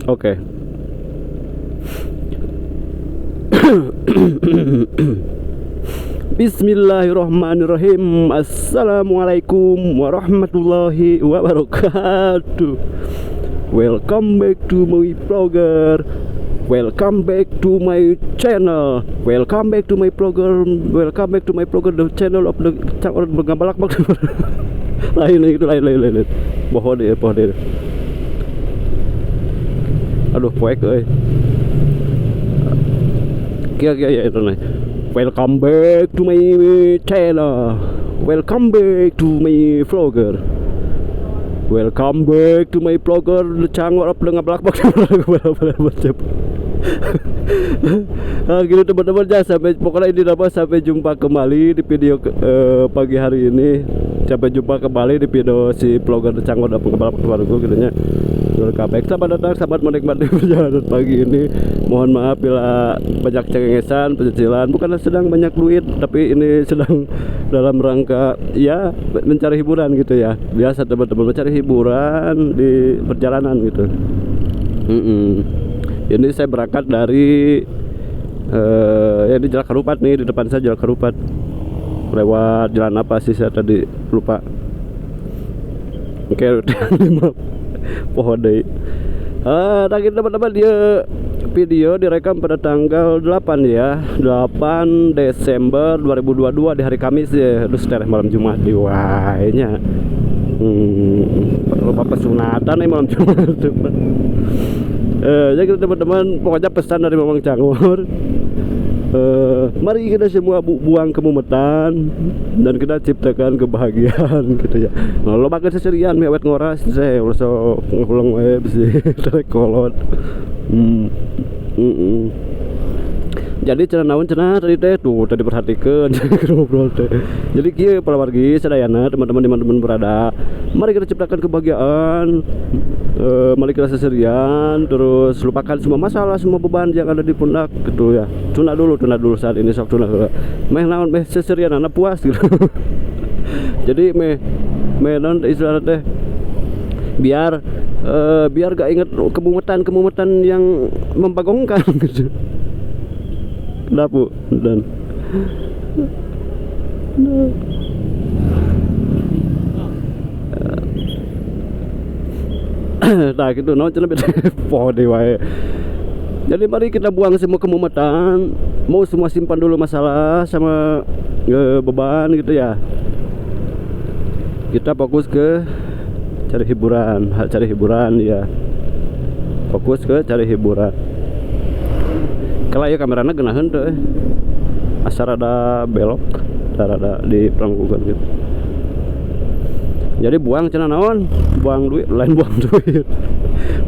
Oke. Bismillahirrahmanirrahim. Assalamualaikum warahmatullahi wabarakatuh. Welcome back to my vlogger. Welcome back to my channel. Welcome back to my vlogger. Welcome back to my vlogger, the channel of the orang bergambalak bak. lain itu lain. Pohon deh. Aduh, poek euy. Kia itu nih. Welcome back to my channel. Welcome back to my vlogger. Welcome back to my vlogger. Cangor up dengan belak-belak. Nah, gitu teman-teman ya, pokoknya ini sampai jumpa kembali di video pagi hari ini. Sampai jumpa kembali di video si vlogger Cangor up dengan belak-belak gitu nya. Welcome back, selamat datang, selamat menikmati perjalanan pagi ini. Mohon maaf bila banyak cengengesan, pencicilan. Bukanlah sedang banyak duit, tapi ini sedang dalam rangka ya mencari hiburan gitu ya. Biasa teman-teman mencari hiburan di perjalanan gitu. Ini saya berangkat dari ya di Jalan Karupat nih, di depan saya Jalan Karupat. Lewat jalan apa sih saya tadi lupa. Oke, pohon deh. Lagi teman-teman, dia video direkam pada tanggal 8 ya, 8 Desember 2022 di hari Kamis ya. Terus setelah malam Jumat di wainya. Lupa pesunatan nih malam Jumat. Jadi teman-teman, pokoknya pesan dari Mamang Cangor. Mari kita semua buang kemumetan dan kita ciptakan kebahagiaan gitu ya. Nah, lo makan seserian mewet ngoras saya so ngulang web sih tarik kolot. Jadi cenah naon cenah tadi teh tuh tadi perhatikan ngobrol teh. Jadi kieu palawargi sadayana teman-teman dimanapun berada, mari kita ciptakan kebahagiaan. Mari kita seserian, terus lupakan semua masalah, semua beban yang ada di pundak gitu ya. Tunda dulu saat ini, sok tunda dulu. Meh naon meh seserian anak puas gitu. Jadi meh naon istilahnya teh biar gak inget kemumetan yang membagongkan gitu. Kenapa? Dan nah gitu no lebih pohon wae. Jadi mari kita buang semua kemumetan, mau semua simpan dulu masalah sama beban gitu ya. Kita fokus ke cari hiburan ya. Fokus ke cari hiburan. Kalau ya kameranya genahan tuh, asal ada belok, ada di perangkukan gitu. Jadi buang cenah naon, buang duit, lain buang duit.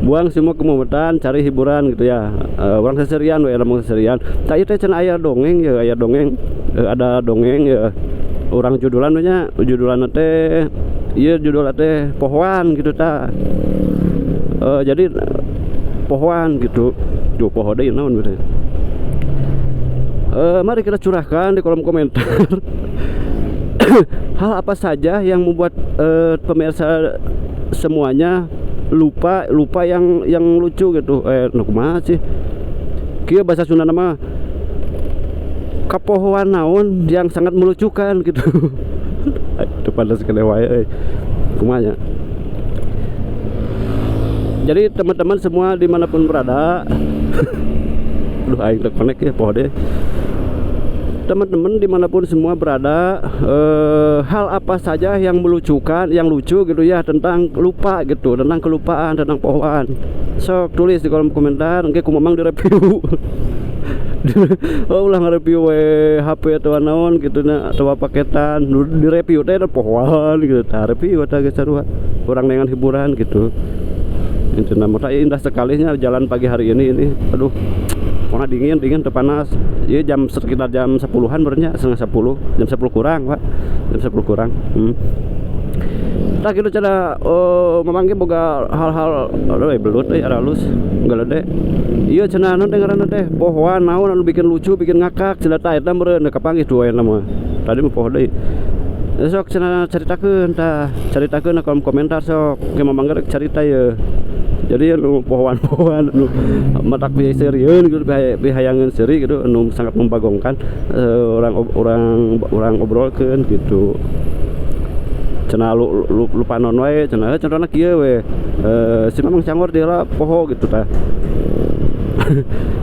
Buang semua kemumetan, cari hiburan gitu ya. Orang seserian, ngomong seserian. Tadi teh cenah aya dongeng ya, ada dongeng ya. Orang judulan teh, iya judul teh pohoan gitu ta. Jadi pohoan gitu, tuh pohon deh naon gitu. Mari kita curahkan di kolom komentar. Hal apa saja yang membuat pemirsa semuanya lupa yang lucu gitu. Kumaha sih? Kieu bahasa Sunda nama kapohoan naon yang sangat melucukan gitu. Itu pada sekali wae kumaha. Jadi teman-teman semua dimanapun berada. Aduh aing terkonek ya poho deh. Teman-teman dimanapun semua berada, hal apa saja yang melucukan, yang lucu gitu ya, tentang lupa gitu, tentang kelupaan, tentang pohon. Sok tulis di kolom komentar, engke ku Mamang direview. Ulah nge-review HP atau naon gitu na, atau paketan, direview teh pohon gitu, review eta geus sarua. Kurang dengan hiburan gitu. Itu nama indah sekalinya jalan pagi hari ini. Aduh. Karena dingin terpanas. Ya sekitar jam 10-an berenya, setengah 10, jam 10 kurang, Pak. Jam 10 kurang. Tah kitu cara Mamang ge boga hal-hal belut ada halus, galede. Ieu cenah naon teh ngaranna teh? Pohoan naon anu bikin lucu, bikin ngakak, cenah tah eta meureun kapanggih tuh aya mah. Tadi mah poho deui. Sok cenah caritakeun tah, caritakeun kolom komentar sok. Ke Mamang ge carita ye. Jadi anu pohon-pohon anu matak serieun gitu bihayangan seri gitu anu sangat membagongkan orang obrolkeun gitu. Cenah lupa non we cenah contohna kieu we. Si Mamang Cangor dia poho gitu tah.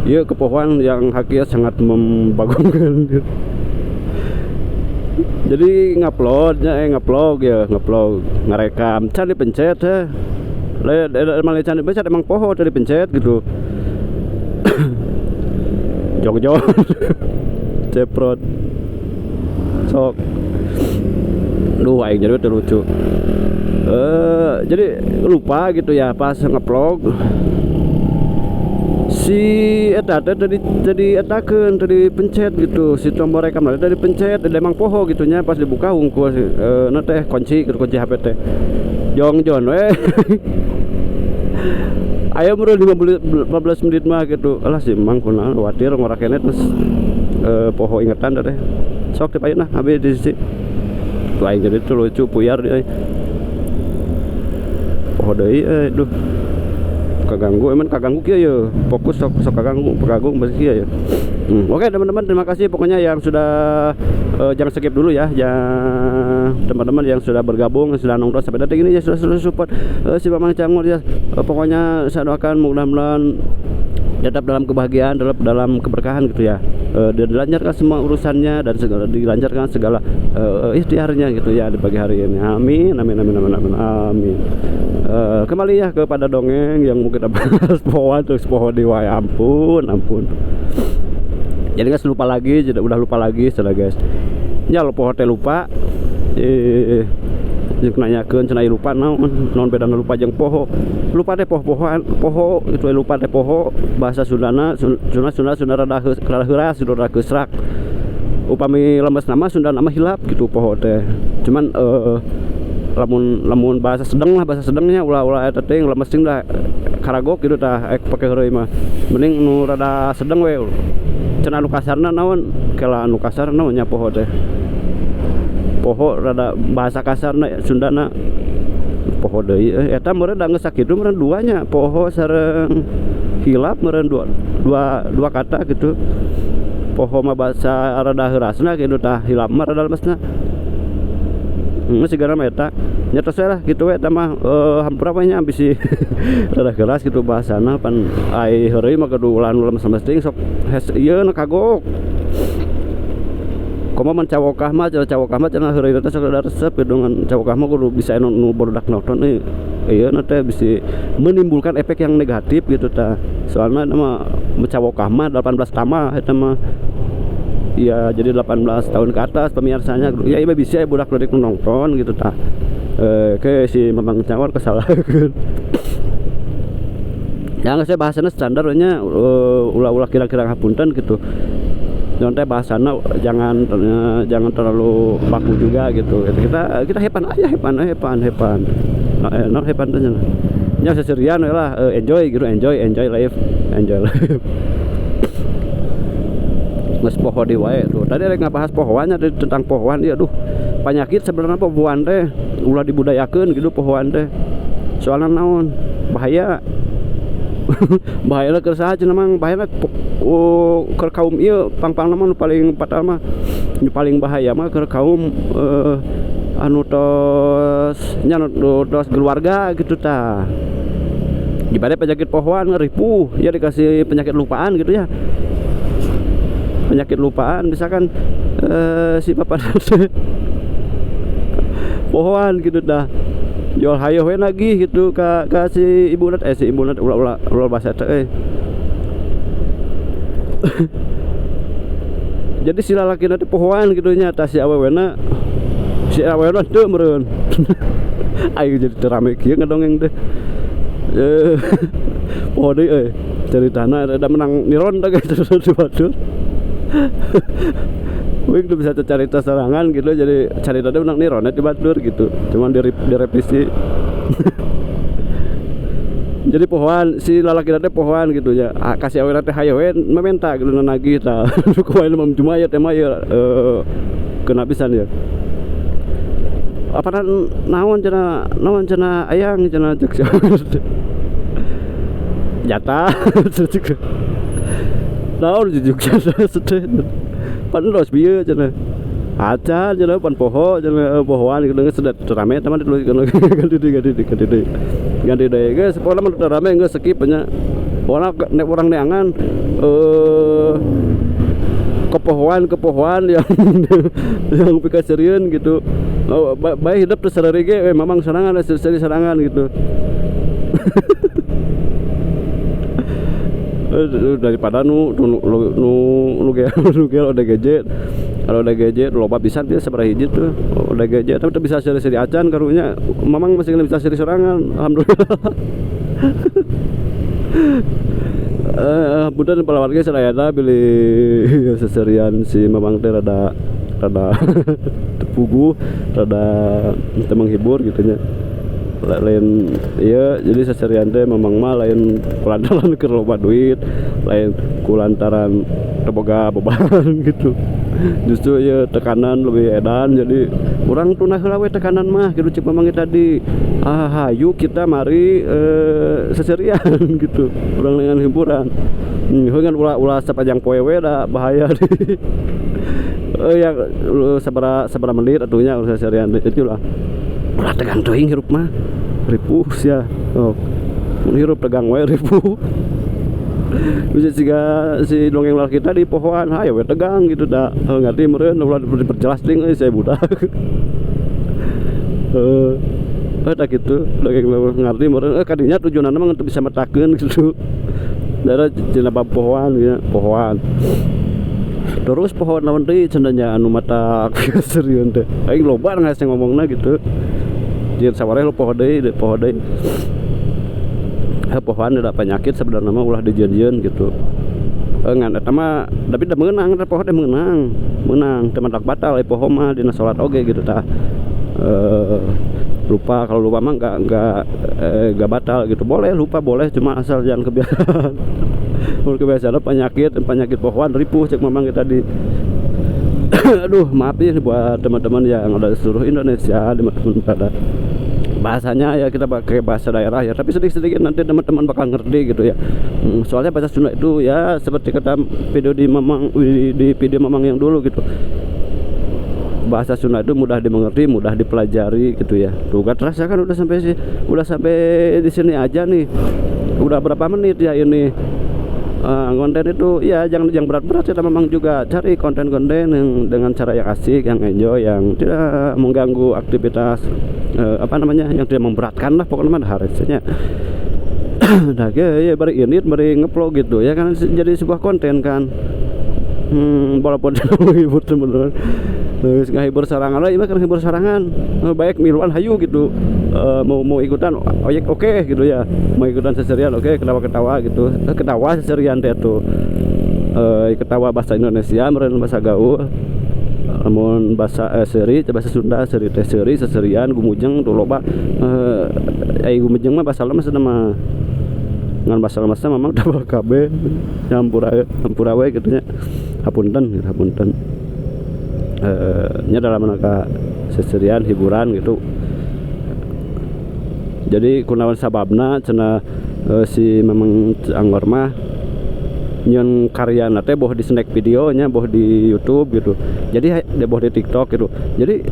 Ieu ke pohon yang hakikat sangat membagongkan gitu. Jadi ngupload ngarekam can dipencet heh. Malah can dipencet emang poho tadi pencet gitu. Jog-jog ceprot sok duh aing jadi lucu. Jadi lupa gitu ya pas ngevlog si eta tadi etakeun tadi pencet gitu si tombol rekam tadi pencet emang poho gitunya pas dibuka hungkul teh kunci HP teh jong jon we aya meureun 15 menit mah gitu alah si Mang kunaon khawatir ngora kene terus poho ingetan teh sok teh ayeuna abi di sisi tuh aing jadi tuh lucu puyar deui poho deui duh kaganggu kieu ya fokus sok kaganggu masih kieu ya. Oke teman-teman, terima kasih pokoknya yang sudah jangan skip dulu ya teman-teman yang sudah bergabung, sudah nonton sampai detik ini ya, sudah support si Mamang Cangor ya. Pokoknya saya doakan mudah-mudahan tetap dalam kebahagiaan, dalam keberkahan gitu ya, dan dilancarkan semua urusannya dan dilancarkan segala ikhtiarnya gitu ya di pagi hari ini. Amin. Kembali ya kepada dongeng yang mungkin bahas pohon terus pohon di wae ampun. Jadi guys udah lupa lagi setelah guys. Ya lo pohon teh lupa. Jeung nanyakeun cenah lupa naon bedana lupa jeung poho. Lupa teh poho itu lupa teh poho bahasa Sundana Sunda rada heuras rada geusrak. Upami lemes nama Sunda nama hilap gitu poho teh. Cuman lamun bahasa sedengnya ulah eta teh lemes ting da karagok gitu tah pake heureuy mah. Mending nu rada sedeng we. Cenah anu kasarna naon? Kela anu kasar naon nya poho teh. Poho rada bahasa kasarna Sundana poho deui eta meureun da geus sakitu meureun duanya poho sareng hilap meureun dua kata gitu. Poho mah bahasa rada heurasna kitu tah hilap mah rada lemesna. Sigana mah eta nya tos lah kitu we eta mah hampura we nya bisi rada keras gitu bahasana pan ai heureuy mah kudu ulah nu lemes ting sok ieu na kagok. Komo man cawokah mah cenah heureuy teh sok resep dengan cawokah mah kudu bisa nu barudak nonton ieu na teh bisa menimbulkan efek yang negatif gitu tah. Soalna mah cawokah mah 18 tama eta mah. Ya jadi 18 tahun ke atas pemirsanya ya ieu bisa budak leutik nonton gitu tah. Ke si Mamang Cangor kesalahan. Yang saya bahasana standar nya ulah kira-kira ngapunten gitu. Teh bahasana jangan terlalu baku juga gitu. Kita hepan aja hepan. Nah hepan teh nya seserian lah enjoy life. Nges poho di wae tuh. Tadi rek ngabahas pohoannya tentang pohoan ieu penyakit sebenarnya pohoan teh ulah dibudayakeun gitu pohoan teh. Soalna naon? Bahaya. Bahaya keur saha cenah mang bahaya keur kaum ieu pang-pangna mah nu paling fatal mah nu paling bahaya mah keur kaum anu tos keluarga gitu tah. Dibade penyakit pohoan ngeripuh ya dikasih penyakit lupaan gitu ya. Penyakit lupaan misalkan si papa pohoan gitu dah jual hayo we lagi gitu ka si ibu nat ulah bahasa teh jadi si lalaki nanti pohoan gitu nya tah si awewena teu meureun ayo jadi terame kieu ngadongeng teh poho deui ceritana ada menang niron teh guys waduh. Wih udah bisa cerita serangan gitu jadi cerita dia menang nironet di batur gitu cuman direvisi. Jadi pohoan si lalaki teh pohoan gitu ya kasih awe teh hayo we mementa gitu nagih tah kumaha mah jumaya teh mah ya kena pisan ya apa naon cenah ayang cenah cek jatah naon jujuk sedih pan los bieu cenah acan cenah pan poho cenah pohoan gitu sedet rame teman dulu ganti deui geus pokona mah rame geus skip nya pokona nek urang neangan kepohoan yang pikasirieun gitu. Oh, bae hidup teh sarari ge memang serangan serangan gitu. Daripada nu udah gadget. Kalau udah gadget loba pisan dia sabaraha hiji tuh. Udah gadget tapi teu bisa seri-seri acan karunya mamang masih bisa seri serangan alhamdulillah. Budan palawarga sadayana pilih seserian si mamang teh rada tepugu, rada teu menghibur gitu nya. Lain iya jadi seserian teh memang mah lain kulantaran keur loba duit, lain kulantaran teu boga beban gitu. Justru ya tekanan lebih edan jadi urang tunah heula we tekanan mah gitu cik mamang tadi. Hayu kita mari seserian gitu. Urang dengan hiburan. Heungan ulah sapanjang poe we da bahaya deui. Yang sabaraha menit atunya seserian itu lah. Ulah tegang teuing hirup mah. Ripuh sia. Oh. Mun hirup tegang we ripuh. Bisa si dongeng lalaki kita di pohoan hayo we tegang gitu da. Ngerti meureun ulah diperjelas ting euy saya budak. Tak gitu dongeng ngerti meureun kadinya tujuanna mah untuk bisa metakeun gitu. Dara cenah bab pohoan ya, pohoan. Terus pohon lawan deui cenanya anu mata serius teh. Aing loba ngasih ngomongna gitu. Jeung sawareh lu poho deui. Pohoan ada penyakit sebenarnya mah ulah dijieun gitu. Ngan eta mah tapi da meunang eta poho teh meunang teman tak batal poho mah dina salat oge gitu tah. Lupa kalau lupa mah enggak batal gitu. Boleh lupa boleh cuma asal jangan kebiasaan. Mun kebiasaan penyakit pohoan ripuh cek mamang tadi. Aduh maaf ya buat teman-teman yang ada di seluruh Indonesia teman-teman pada bahasanya ya kita pakai bahasa daerah ya tapi sedikit-sedikit nanti teman-teman bakal ngerti gitu ya. Soalnya bahasa Sunda itu ya seperti kata video di video mamang yang dulu gitu, bahasa Sunda itu mudah dimengerti, mudah dipelajari gitu ya. Tuh kan terasa kan udah sampai di sini aja nih, udah berapa menit ya ini. Konten itu ya yang berat-berat kita memang juga cari konten-konten yang dengan cara yang asik, yang enjoy, yang tidak mengganggu aktivitas yang tidak memberatkan lah pokoknya mah harusnya. Nah ya bari ini bari ngeplog gitu ya kan jadi sebuah konten kan. Walaupun menghibur teman-teman. Terus ngahibur sarangan lah, ini kan ngahibur sarangan. Baik miluan hayu gitu. Mau ikutan oyek oke gitu ya. Mau ikutan seserian oke, ketawa-ketawa gitu. Ketawa seserian teh tuh. Ketawa bahasa Indonesia, meureun bahasa gaul. Lamun bahasa seri, bahasa Sunda seri teh seri seserian gumujeng tuh loba. Gumujeng mah bahasa lama mah ngan bahasa lama memang double KB nyampura we gitu nya. Hapunten. Nya dalam rangka seserian hiburan gitu. Jadi kunaon sababna cenah si memang Anggor mah nyeun karyana teh boh di snack videonya, boh di YouTube gitu. Jadi boh di TikTok gitu. Jadi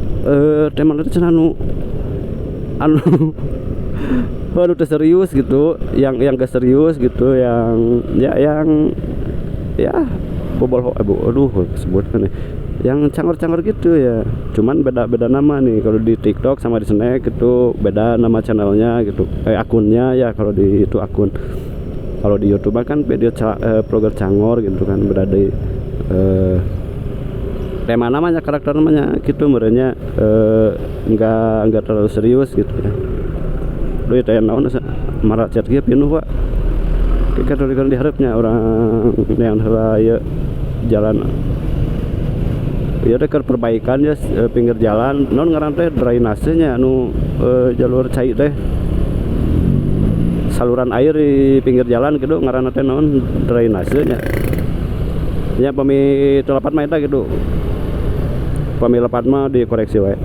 tema teh cenah anu teh serius gitu, yang gak serius gitu, yang bobol sebutkan nih. Yang cangor-cangor gitu ya. Cuman beda nama nih. Kalau di TikTok sama di Snack itu beda nama channelnya gitu. Akunnya ya kalau di itu akun. Kalau di YouTube kan video vlogger cangor gitu kan berada di tema namanya, karakter namanya gitu merenya enggak terlalu serius gitu ya. Duit aya naon marah chat ge pinuh Pak. Kita diharapnya orang yang ya jalan ya dekat perbaikan ya pinggir jalan non ngaran teh drainasenya anu jalur cai teh saluran air di pinggir jalan gitu ngaran teh non drainasenya nya pami telepat mah eta gitu pami lepat mah dikoreksi wae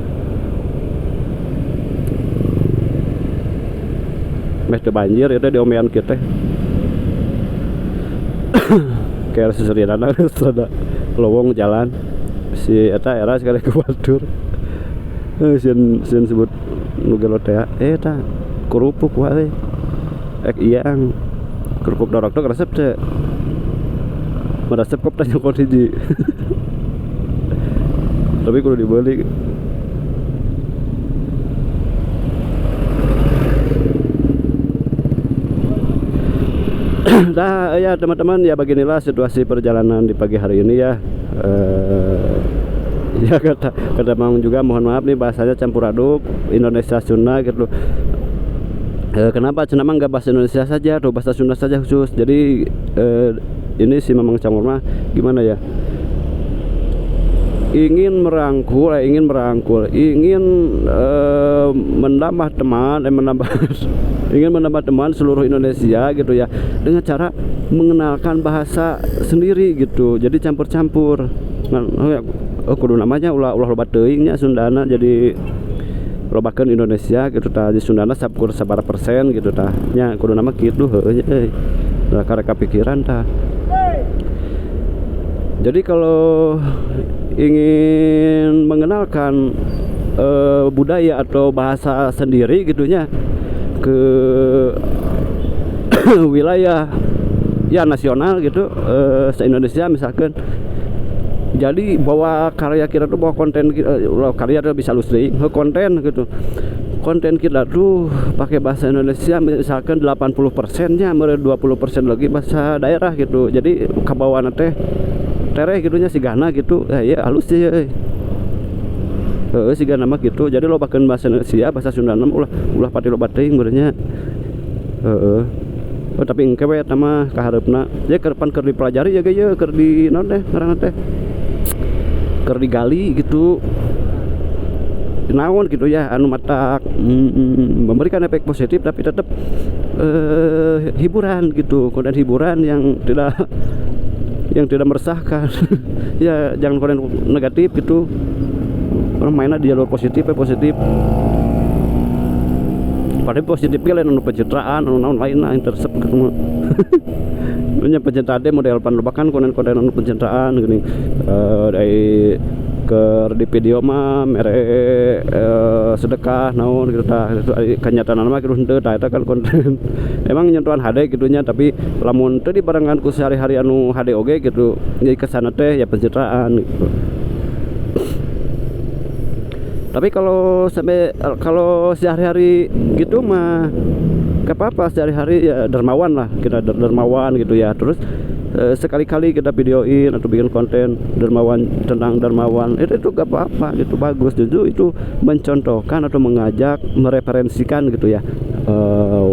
meh teu banjir eta diomean kieu teh kayak seseriana ada lowong jalan si eta era sekali ke batur sieun sebut nu gelotea eta kerupuk wae iyang kerupuk dorok tuh resep teh meresep kok tanya kon hiji tapi kudu dibeli nah ya teman-teman, ya beginilah situasi perjalanan di pagi hari ini ya. Ya kata Mang juga mohon maaf nih bahasanya campur aduk Indonesia Sunda gitu. Kenapa cenah nggak bahasa Indonesia saja atau bahasa Sunda saja khusus. Jadi ini si Mamang Cangor mah gimana ya, ingin merangkul, ingin menambah teman, ingin menambah teman seluruh Indonesia gitu ya, dengan cara mengenalkan bahasa sendiri gitu. Jadi campur-campur. Kudu namanya ulah loba teuing nya Sundana, jadi lobakeun Indonesia gitu tah. Di Sundana sakur sabaraha persen gitu tah. Nya kudu nama kitu heuh euy. Da karek kapikiran tah. Jadi kalau ingin mengenalkan budaya atau bahasa sendiri gitunya ke wilayah ya nasional gitu, se-Indonesia misalkan, jadi bawa karya kita tuh, bawa konten karya tuh bisa lusri konten gitu, konten kita tuh pakai bahasa Indonesia misalkan 80% nya 20% lagi bahasa daerah gitu. Jadi kabawaan teh tereh gitunya sigana gitu ya halus sih sigana mah gitu. Jadi lo bahkan bahasa Indonesia bahasa Sunda ulah pati lo bating benernya tapi engke we eta mah kaharepna ya ke depan keur dipelajari ya ge keur di naon teh ngaranna teh keur digali gitu naon gitu ya anu matak memberikan efek positif tapi tetap hiburan gitu, konten hiburan yang tidak meresahkan. Ya jangan konten negatif gitu, orang mainnya di jalur positif padahal positifnya lain anu pencitraan anu naon lain nah intersep gitu. Nya pencitraan teh model panlobakan konten-konten anu pencitraan gini dari ke di video mah mere sedekah naon gitu tah, kenyataan mah kitu henteu tah, eta kan konten emang nyentuhan HD gitunya, tapi lamun teu dibarengan ku sehari-hari anu HD oge gitu jadi kesana teh ya pencitraan gitu. Tapi kalau sehari-hari gitu mah gak apa-apa, sehari-hari ya dermawan lah, kita dermawan gitu ya. Terus sekali-kali kita videoin atau bikin konten dermawan, tentang dermawan itu gak apa-apa gitu, bagus. Justru itu mencontohkan atau mengajak, mereferensikan gitu ya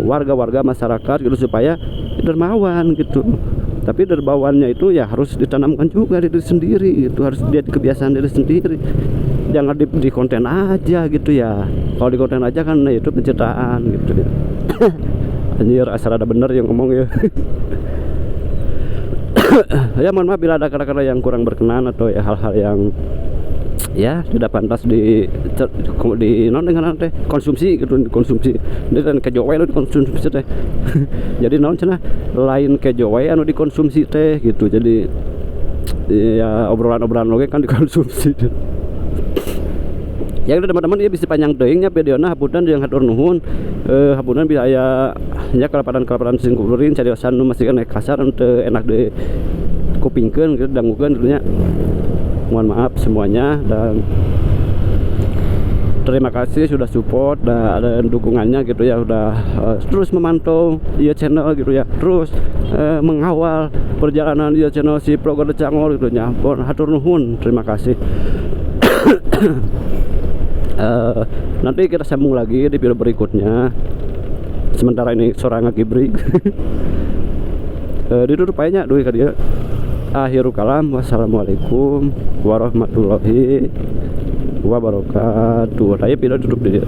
warga-warga masyarakat gitu supaya dermawan gitu. Tapi dermawannya itu ya harus ditanamkan juga diri sendiri gitu, harus lihat kebiasaan diri sendiri, jangan di konten aja gitu ya. Kalau di konten aja kan nah itu pencitraan gitu ya. Anjir asal ada bener yang ngomong ya. Ya mohon maaf bila ada kata-kata yang kurang berkenan atau ya hal-hal yang ya tidak pantas di non dengan teh konsumsi gitu, konsumsi dan kejo wae anu dikonsumsi teh. Jadi naon cenah lain kejo wae anu dikonsumsi teh gitu. Jadi ya obrolan-obrolan oge kan dikonsumsi. Ya udah teman-teman, ya bisa panjang teuingnya videona, hapunten jeung hatur nuhun. Hapunten bila aya nya kalapadan-kalapadan sing kuring cariosan nu masih kana kasar teu enak di kupingkeun gitu dangukeun gitu nya. Mohon maaf semuanya dan terima kasih sudah support dan ada dukungannya gitu ya, udah terus memantau dia channel gitu ya, terus mengawal perjalanan dia channel si Proger Cangor gitu ya. Hatur nuhun, terima kasih. Nanti kita sambung lagi di video berikutnya. Sementara ini sorangan gibrig. Ditutup aja dulu ka dia. Akhirul kalam, wassalamualaikum warahmatullahi wabarakatuh. Saya tidak tutup dia.